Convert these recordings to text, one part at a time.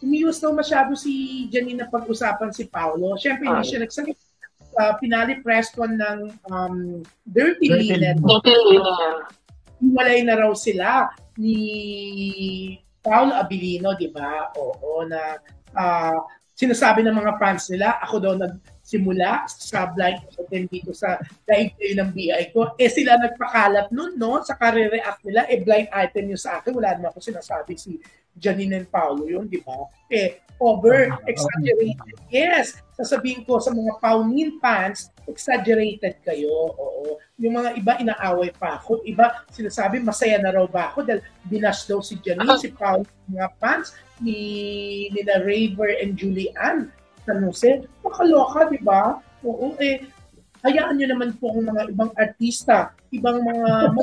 umiwas daw masyado si Janine na pag-usapan si Paolo. Siyempre, hindi siya nagsalita. Pinali Preston ng Dirty Linen. Hiwalay na raw sila ni Paolo Abilino, di ba? Oo, na sinasabi ng mga fans nila, ako daw nagsimula sa blind item dito sa live ng BI ko. Sila nagpakalat nun, no? Sa kare-react nila, blind item yung sa akin. Wala naman ako sinasabi si Janine and Paolo yun, di ba? Over-exaggerated. Yes, sasabihin ko sa mga Pauline fans, exaggerated kayo. Oo. Yung mga iba, inaaway pa ako. Iba, sinasabi, masaya na raw ba ako dahil binash daw si Janine, si Paolo, mga fans nila Raver and Julian. Tanose, makaloka, di ba? Oo, hayaan nyo naman po ang mga ibang artista, ibang mga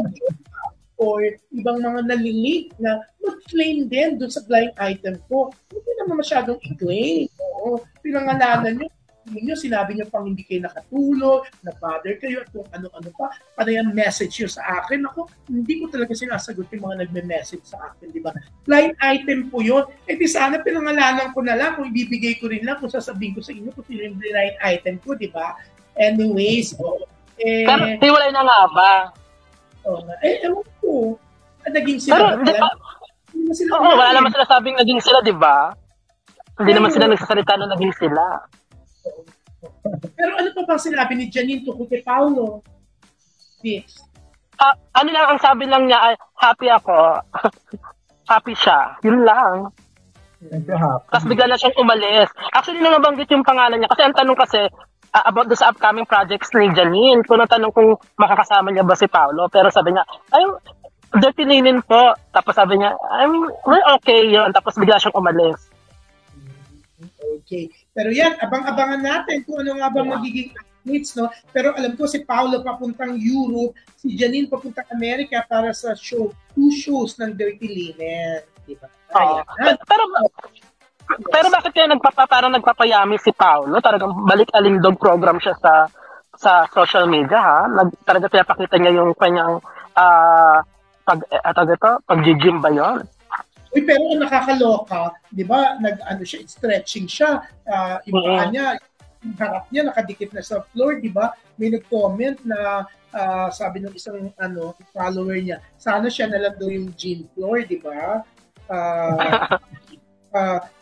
or ibang mga nalilig na mag-claim din doon sa blind item ko. Hindi naman masyadong i-claim. Oo. Pinangalanan nyo, sinabi nyo pang hindi kayo nakatulog, na-bother kayo, at kung ano-ano pa. Para yung message nyo sa akin. Ako, hindi ko talaga sinasagot yung mga nagme-message sa akin, di ba? Blind item po yun. Di sana pinangalanan ko na lang, kung ibibigay ko rin lang, kung sasabihin ko sa inyo kung sino yung blind item ko, di ba? Anyways, pero hiwalay na nga ba? Ewan ko. Naging sila ba talaga? Wala naman sila sabing naging sila, di ba? Hindi naman sila nagsasalita na naging sila. Pero ano pa bang sinabi ni Janine tungkol kay Paolo? Yes. Ano lang, ang sabi lang niya, happy ako. Happy siya. Yun lang. Tapos bigla na siyang umalis. Actually, nang nabanggit yung pangalan niya. Kasi ang tanong kasi, about the upcoming projects ni Janine. Kung natanong kung makakasama niya ba si Paolo. Pero sabi niya, Dirty Linen po. Tapos sabi niya, we're okay yun. Tapos bigla siyang umalis. Okay. Pero yan, abang-abangan natin kung ano nga ba magiging updates, no? Pero alam ko si Paolo papuntang Europe, si Janine papuntang Amerika para sa show, 2 shows ng Dirty Linen. Diba? Pero bakit kaya parang nagpapayami si Paolo? Talagang balik-alindog program siya sa social media, ha? Talaga pinapakita niya yung kanyang pag-gym ba yun? Uy, pero nakakaloka, di ba? Siya, stretching siya. Yung paa niya, yung harap niya, nakadikit na sa floor, di ba? May nag-comment na sabi ng isang follower niya, sana siya na lang daw yung gym floor, di ba?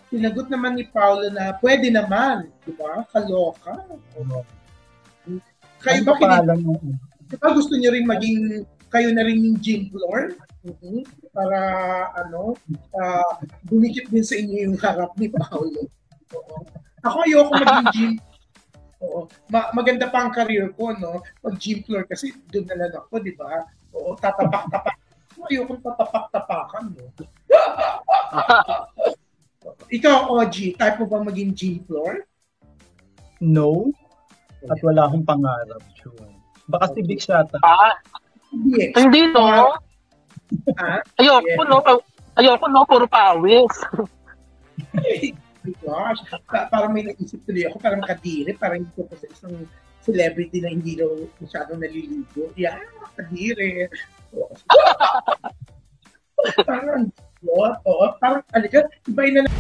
Sinagot naman ni Paolo na pwede naman, di ba? Kaloka. Kayo ba di ba gusto niyo rin maging kayo na rin yung gym floor? Para dumikit din sa inyo yung harap ni Paolo. Ako ayoko maging gym. Maganda pa ang career ko, no? Pag gym floor kasi doon na lang ako, di ba? Tatapak-tapak. Ayoko tatapak-tapakan, no? Ikaw, OG, type mo ba maging gym floor? No. At wala akong pangarap. Sure. Baka si Big Shata. Yes. Hindi, no? Ayoko, no? Puro pawis. Gosh, parang may naisip tuloy ako, parang kadiri, parang ito ko sa isang celebrity na hindi daw masyadong naliligo. Yeah, kadiri. Parang, parang, iba na lang.